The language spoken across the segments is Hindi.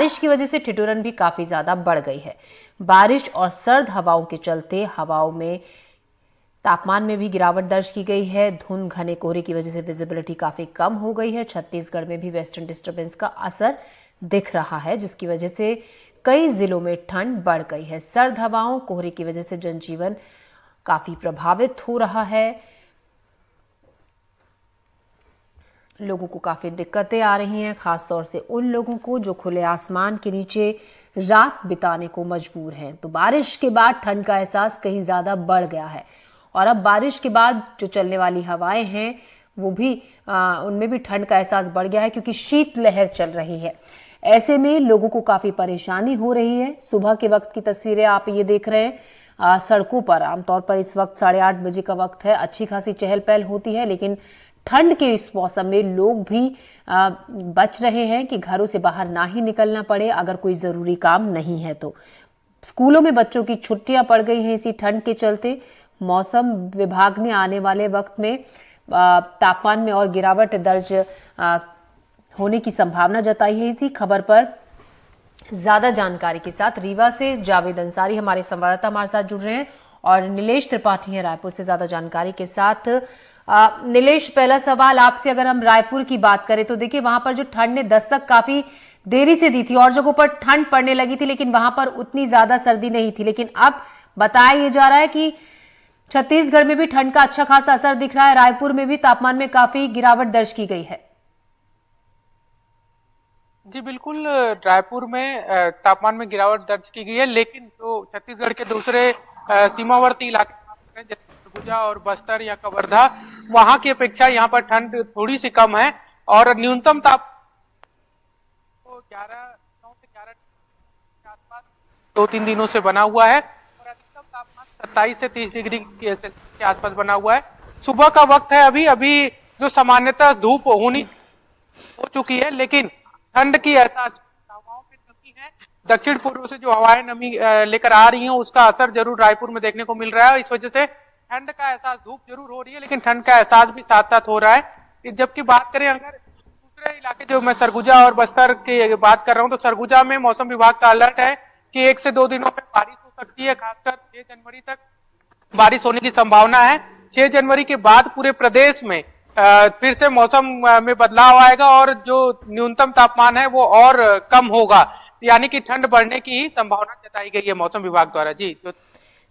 बारिश की वजह से ठिठुरन भी काफी ज्यादा बढ़ गई है। बारिश और सर्द हवाओं के चलते हवाओं में तापमान में भी गिरावट दर्ज की गई है। धुंध घने कोहरे की वजह से विजिबिलिटी काफी कम हो गई है। छत्तीसगढ़ में भी वेस्टर्न डिस्टर्बेंस का असर दिख रहा है, जिसकी वजह से कई जिलों में ठंड बढ़ गई है। सर्द हवाओं कोहरे की वजह से जनजीवन काफी प्रभावित हो रहा है। लोगों को काफी दिक्कतें आ रही हैं, खासतौर से उन लोगों को जो खुले आसमान के नीचे रात बिताने को मजबूर हैं। तो बारिश के बाद ठंड का एहसास कहीं ज्यादा बढ़ गया है और अब बारिश के बाद जो चलने वाली हवाएं हैं वो भी उनमें भी ठंड का एहसास बढ़ गया है, क्योंकि शीतलहर चल रही है। ऐसे में लोगों को काफी परेशानी हो रही है। सुबह के वक्त की तस्वीरें आप ये देख रहे हैं। सड़कों पर आमतौर पर इस वक्त 8:30 बजे का वक्त है, अच्छी खासी चहल पहल होती है, लेकिन ठंड के इस मौसम में लोग भी बच रहे हैं कि घरों से बाहर ना ही निकलना पड़े अगर कोई जरूरी काम नहीं है तो। स्कूलों में बच्चों की छुट्टियां पड़ गई हैं इसी ठंड के चलते। मौसम विभाग ने आने वाले वक्त में तापमान में और गिरावट दर्ज होने की संभावना जताई है। इसी खबर पर ज्यादा जानकारी के साथ रीवा से जावेद अंसारी हमारे संवाददाता हमारे साथ जुड़ रहे हैं और नीलेश त्रिपाठी हैं रायपुर से ज्यादा जानकारी के साथ। नीलेश, पहला सवाल आपसे, अगर हम रायपुर की बात करें तो देखिए वहां पर जो ठंड ने दस्तक काफी देरी से दी थी और जगहों पर ठंड पड़ने लगी थी, लेकिन वहां पर उतनी ज्यादा सर्दी नहीं थी। लेकिन अब बताया ये जा रहा है कि छत्तीसगढ़ में भी ठंड का अच्छा खासा असर दिख रहा है। रायपुर में भी तापमान में काफी गिरावट दर्ज की गई है। जी बिल्कुल, रायपुर में तापमान में गिरावट दर्ज की गई है, लेकिन जो छत्तीसगढ़ के दूसरे सीमावर्ती इलाके जैसे सरगुजा और बस्तर या कवर्धा, वहां की अपेक्षा यहाँ पर ठंड थोड़ी सी कम है और न्यूनतम तापमान 9 से 11 के आसपास 2-3 दिनों से बना हुआ है और अधिकतम तापमान 27 से 30 डिग्री सेल्सियस के आसपास बना हुआ है। सुबह का वक्त है, अभी जो सामान्यतः धूप हो चुकी है, लेकिन ठंड की एहसास हवाओं में नमी है। दक्षिण पूर्व से जो हवाएं नमी लेकर आ रही हैं उसका असर जरूर रायपुर में देखने को मिल रहा है। इस वजह से ठंड का एहसास, धूप जरूर हो रही है लेकिन ठंड का एहसास भी साथ साथ हो रहा है। जबकि बात करें अगर दूसरे इलाके, जो मैं सरगुजा और बस्तर की बात कर रहा हूं, तो सरगुजा में मौसम विभाग का अलर्ट है कि 1 से 2 दिनों में बारिश हो सकती है। खासकर 6 जनवरी तक बारिश होने की संभावना है। 6 जनवरी के बाद पूरे प्रदेश में फिर से मौसम में बदलाव आएगा और जो न्यूनतम तापमान है वो और कम होगा, यानी कि ठंड बढ़ने की ही संभावना जताई गई है मौसम विभाग द्वारा। जी,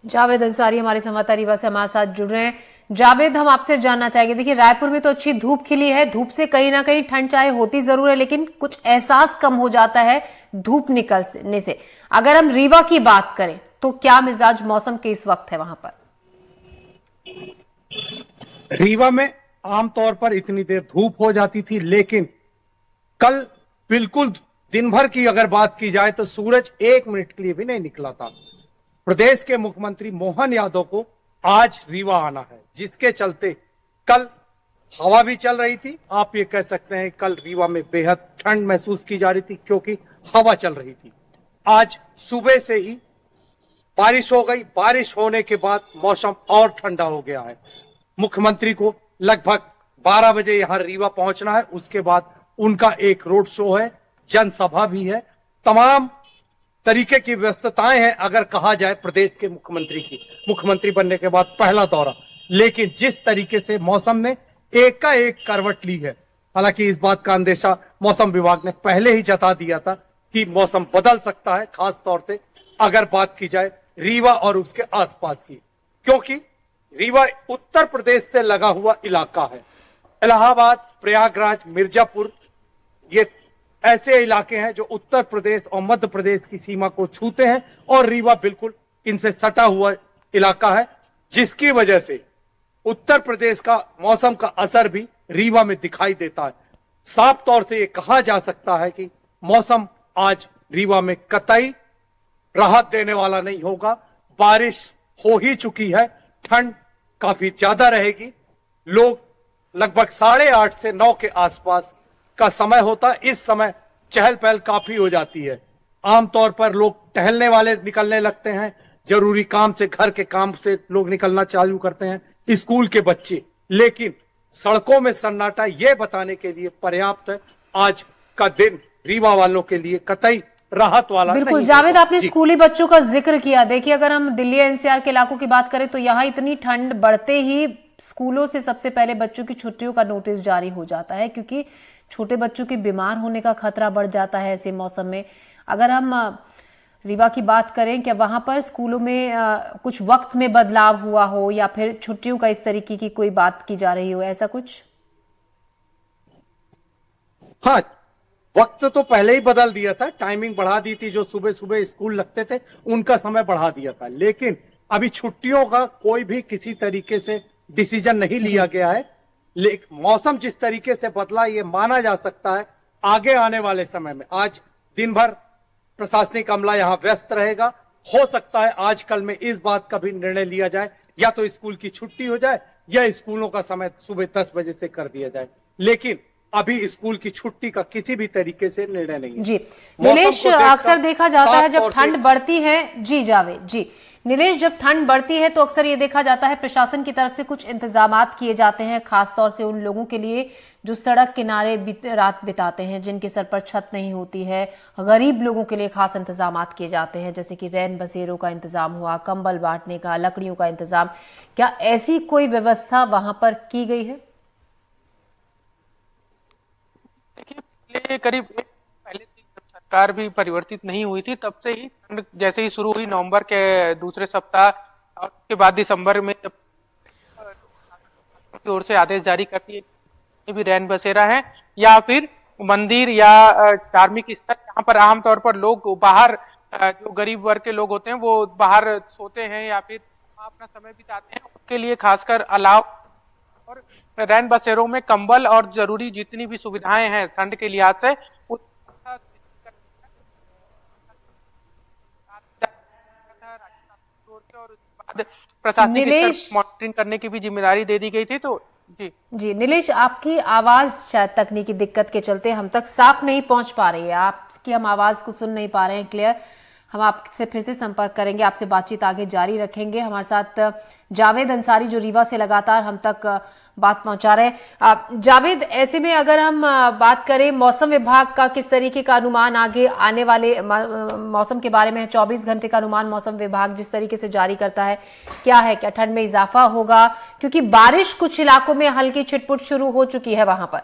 जावेद अंसारी हमारे संवाददाता रीवा से हमारे साथ जुड़ रहे हैं। जावेद, हम आपसे जानना चाहेंगे, देखिए रायपुर में तो अच्छी धूप खिली है, धूप से कहीं ना कहीं ठंड चाहे होती जरूर है, लेकिन कुछ एहसास कम हो जाता है धूप निकलने से। अगर हम रीवा की बात करें तो क्या मिजाज मौसम के इस वक्त है वहां पर? रीवा में आमतौर पर इतनी देर धूप हो जाती थी, लेकिन कल बिल्कुल दिन भर की अगर बात की जाए तो सूरज 1 मिनट के लिए भी नहीं निकला था। प्रदेश के मुख्यमंत्री मोहन यादव को आज रीवा आना है, जिसके चलते कल हवा भी चल रही थी। आप ये कह सकते हैं कल रीवा में बेहद ठंड महसूस की जा रही थी क्योंकि हवा चल रही थी। आज सुबह से ही बारिश हो गई। बारिश होने के बाद मौसम और ठंडा हो गया है। मुख्यमंत्री को लगभग 12 बजे यहां रीवा पहुंचना है। उसके बाद उनका एक रोड शो है, जनसभा भी है, तमाम तरीके की व्यस्तताएं हैं अगर कहा जाए प्रदेश के मुख्यमंत्री की। मुख्यमंत्री बनने के बाद पहला दौरा, लेकिन जिस तरीके से मौसम ने एक का एक करवट ली है, हालांकि इस बात का अंदेशा मौसम विभाग ने पहले ही जता दिया था कि मौसम बदल सकता है, खास तौर से अगर बात की जाए रीवा और उसके आसपास की, क्योंकि रीवा उत्तर प्रदेश से लगा हुआ इलाका है। इलाहाबाद, प्रयागराज, मिर्जापुर, ये ऐसे इलाके हैं जो उत्तर प्रदेश और मध्य प्रदेश की सीमा को छूते हैं और रीवा बिल्कुल इनसे सटा हुआ इलाका है, जिसकी वजह से उत्तर प्रदेश का मौसम का असर भी रीवा में दिखाई देता है। साफ तौर से ये कहा जा सकता है कि मौसम आज रीवा में कतई राहत देने वाला नहीं होगा। बारिश हो ही चुकी है, ठंड काफी ज्यादा रहेगी। लोग लगभग 8:30 से 9 के आसपास का समय होता, इस समय चहल पहल काफी हो जाती है। आमतौर पर लोग टहलने वाले निकलने लगते हैं, जरूरी काम से, घर के काम से लोग निकलना चालू करते हैं, स्कूल के बच्चे। लेकिन सड़कों में सन्नाटा ये बताने के लिए पर्याप्त है आज का दिन रीवा वालों के लिए कतई राहत वाला बिल्कुल नहीं जावेद, होगा। आपने जी। स्कूली बच्चों का जिक्र किया। देखिए, अगर हम दिल्ली एनसीआर के इलाकों की बात करें तो यहाँ इतनी ठंड बढ़ते ही स्कूलों से सबसे पहले बच्चों की छुट्टियों का नोटिस जारी हो जाता है, क्योंकि छोटे बच्चों के बीमार होने का खतरा बढ़ जाता है ऐसे मौसम में। अगर हम रीवा की बात करें, क्या वहां पर स्कूलों में कुछ वक्त में बदलाव हुआ हो या फिर छुट्टियों का इस तरीके की कोई बात की जा रही हो, ऐसा कुछ? हाँ, वक्त तो पहले ही बदल दिया था, टाइमिंग बढ़ा दी थी। जो सुबह सुबह स्कूल लगते थे उनका समय बढ़ा दिया था, लेकिन अभी छुट्टियों का कोई भी किसी तरीके से डिसीजन नहीं लिया गया है। लेकिन मौसम जिस तरीके से बदला, ये माना जा सकता है आगे आने वाले समय में, आज दिन भर प्रशासनिक अमला यहां व्यस्त रहेगा। हो सकता है आज कल में इस बात का भी निर्णय लिया जाए, या तो स्कूल की छुट्टी हो जाए या स्कूलों का समय सुबह 10 बजे से कर दिया जाए। लेकिन अभी स्कूल की छुट्टी का किसी भी तरीके से निर्णय नहीं है। जी मौसम नीलेश, को देखकर अक्सर देखा जाता है साफ जब तौर ठंड से- बढ़ती है, जी जावेद जी, नीलेश, जब ठंड बढ़ती है तो अक्सर ये देखा जाता है प्रशासन की तरफ से कुछ इंतजामात किए जाते हैं, खासतौर से उन लोगों के लिए जो सड़क किनारे रात बिताते हैं, जिनके सर पर छत नहीं होती है। गरीब लोगों के लिए खास इंतजामात किए जाते हैं, जैसे कि रैन बसेरों का इंतजाम हुआ, कंबल बांटने का, लकड़ियों का इंतजाम। क्या ऐसी कोई व्यवस्था वहां पर की गई है? देखिए, पिछले करीब एक पहले से जब सरकार भी परिवर्तित नहीं हुई थी, तब से ही ठंड जैसे ही शुरू हुई नवंबर के दूसरे सप्ताह, और उसके बाद दिसंबर में जब की ओर से आदेश जारी कर दिए कि भी रैन बसेरा है या फिर मंदिर या धार्मिक स्थल, यहाँ पर आमतौर पर लोग बाहर, जो गरीब वर्ग के लोग होते हैं वो बाहर सोते हैं या फिर वहाँ अपना समय बिताते हैं, उनके लिए खासकर अलाव और रैन बसेरों में कंबल और जरूरी जितनी भी सुविधाएं हैं ठंड के लिहाज से और उसके बाद प्रशासनिक स्तर नीलेश, पर मॉनिटरिंग करने की भी जिम्मेदारी दे दी गई थी। तो जी जी नीलेश, आपकी आवाज शायद तकनीकी दिक्कत के चलते हम तक साफ नहीं पहुंच पा रही है, आपकी हम आवाज को सुन नहीं पा रहे हैं क्लियर। हम आपसे फिर से संपर्क करेंगे, आपसे बातचीत आगे जारी रखेंगे। हमारे साथ जावेद अंसारी जो रीवा से लगातार हम तक बात पहुंचा रहे हैं। जावेद, ऐसे में अगर हम बात करें मौसम विभाग का किस तरीके का अनुमान आगे आने वाले मौसम के बारे में है, 24 घंटे का अनुमान मौसम विभाग जिस तरीके से जारी करता है, क्या है? क्या ठंड में इजाफा होगा? क्योंकि बारिश कुछ इलाकों में हल्की छिटपुट शुरू हो चुकी है वहां पर।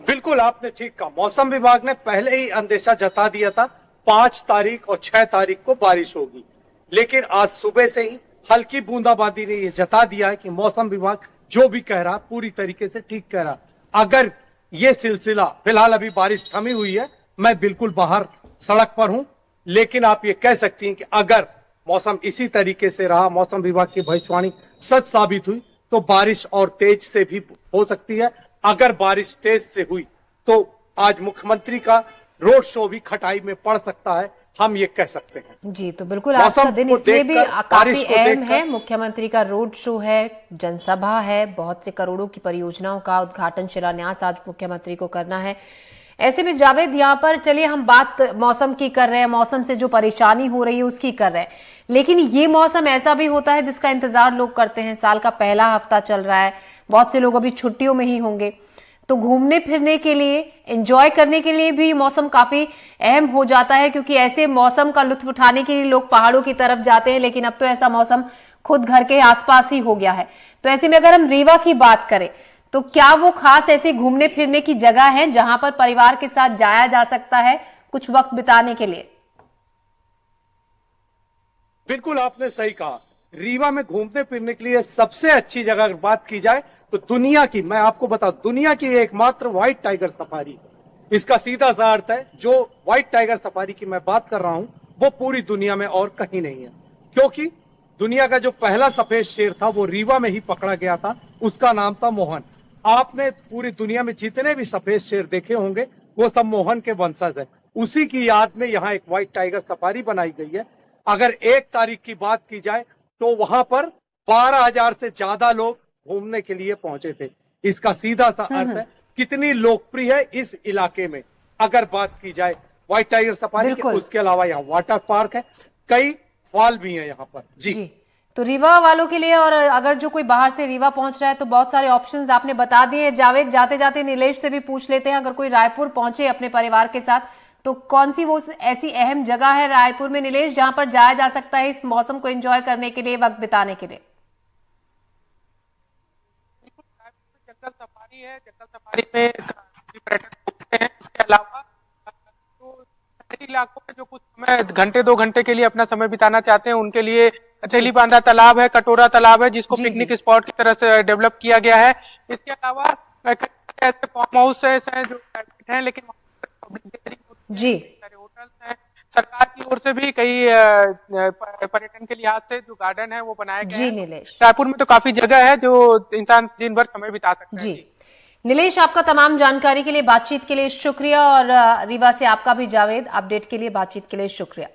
बिल्कुल आपने ठीक कहा, मौसम विभाग ने पहले ही अंदेशा जता दिया था 5 तारीख और 6 तारीख को बारिश होगी, लेकिन आज सुबह से ही हल्की बूंदाबांदी ने यह जता दिया है कि मौसम विभाग जो भी कह रहा पूरी तरीके से ठीक कह रहा। अगर ये सिलसिला, फिलहाल अभी बारिश थमी हुई है, मैं बिल्कुल बाहर सड़क पर हूं, लेकिन आप ये कह सकती हैं कि अगर मौसम इसी तरीके से रहा, मौसम विभाग की भविष्यवाणी सच साबित हुई, तो बारिश और तेज से भी हो सकती है। अगर बारिश तेज से हुई तो आज मुख्यमंत्री का रोड शो भी खटाई में पड़ सकता है, हम ये कह सकते हैं। जी, तो बिल्कुल आज का दिन इसलिए भी काफी अहम है। मुख्यमंत्री का रोड शो है, जनसभा है, बहुत से करोड़ों की परियोजनाओं का उद्घाटन, शिलान्यास आज मुख्यमंत्री को करना है। ऐसे में जावेद, यहाँ पर चलिए हम बात मौसम की कर रहे हैं, मौसम से जो परेशानी हो रही है उसकी कर रहे हैं, लेकिन ये मौसम ऐसा भी होता है जिसका इंतजार लोग करते हैं। साल का पहला हफ्ता चल रहा है, बहुत से लोग अभी छुट्टियों में ही होंगे, तो घूमने फिरने के लिए, एंजॉय करने के लिए भी मौसम काफी अहम हो जाता है, क्योंकि ऐसे मौसम का लुत्फ उठाने के लिए लोग पहाड़ों की तरफ जाते हैं। लेकिन अब तो ऐसा मौसम खुद घर के आसपास ही हो गया है। तो ऐसे में अगर हम रीवा की बात करें तो क्या वो खास ऐसे घूमने फिरने की जगह है जहां पर परिवार के साथ जाया जा सकता है कुछ वक्त बिताने के लिए? बिल्कुल आपने सही कहा, रीवा में घूमने फिरने के लिए सबसे अच्छी जगह अगर बात की जाए तो दुनिया की, मैं आपको बताऊं, दुनिया की एकमात्र व्हाइट टाइगर सफारी। इसका सीधा सा अर्थ है, जो व्हाइट टाइगर सफारी की मैं बात कर रहा हूं वो पूरी दुनिया में और कहीं नहीं है, क्योंकि दुनिया का जो पहला सफेद शेर था वो रीवा में ही पकड़ा गया था, उसका नाम था मोहन। आपने पूरी दुनिया में जितने भी सफेद शेर देखे होंगे वो सब मोहन के वंशज है। उसी की याद में यहाँ एक व्हाइट टाइगर सफारी बनाई गई है। अगर 1 तारीख की बात की जाए तो वहां पर 12,000 से ज्यादा लोग घूमने के लिए पहुंचे थे। इसका सीधा सा अर्थ है कितनी लोकप्रिय है इस इलाके में। अगर बात की जाए व्हाइट टाइगर सफारी की, उसके अलावा यहाँ वाटर पार्क है, कई फॉल भी है यहाँ पर। जी तो रीवा वालों के लिए, और अगर जो कोई बाहर से रीवा पहुंच रहा है तो बहुत सारे ऑप्शंस आपने बता दिए। जावेद, जाते जाते नीलेश से भी पूछ लेते हैं, अगर कोई रायपुर पहुंचे अपने परिवार के साथ तो कौन सी वो ऐसी अहम जगह है रायपुर में नीलेश जहां पर जाया जा सकता है इस मौसम को एंजॉय करने के लिए, वक्त बिताने के लिए? जंगल सफारी है, जंगल सफारी में काफी पर्यटक घूमते हैं। इसके अलावा जो शहरी इलाकों में जो कुछ समय घंटे 2 घंटे के लिए अपना समय बिताना चाहते हैं उनके लिए तेली बांधा तालाब है, कटोरा तालाब है, जिसको जी, पिकनिक जी। स्पॉट की तरह से डेवलप किया गया है। इसके अलावा कई ऐसे फार्म हाउस हैं जो प्राइवेट हैं, लेकिन वहाँ पर पब्लिक गैदरिंग होती है। जी। कई सारे होटल्स हैं। सरकार की ओर से भी कई पर्यटन के लिहाज से जो गार्डन है वो बनाए गए जी हैं। नीलेश। रायपुर में तो काफी जगह है जो इंसान दिन भर समय बिता सकता है। जी नीलेश, आपका तमाम जानकारी के लिए, बातचीत के लिए शुक्रिया, और रीवा से आपका भी जावेद, अपडेट के लिए, बातचीत के लिए शुक्रिया।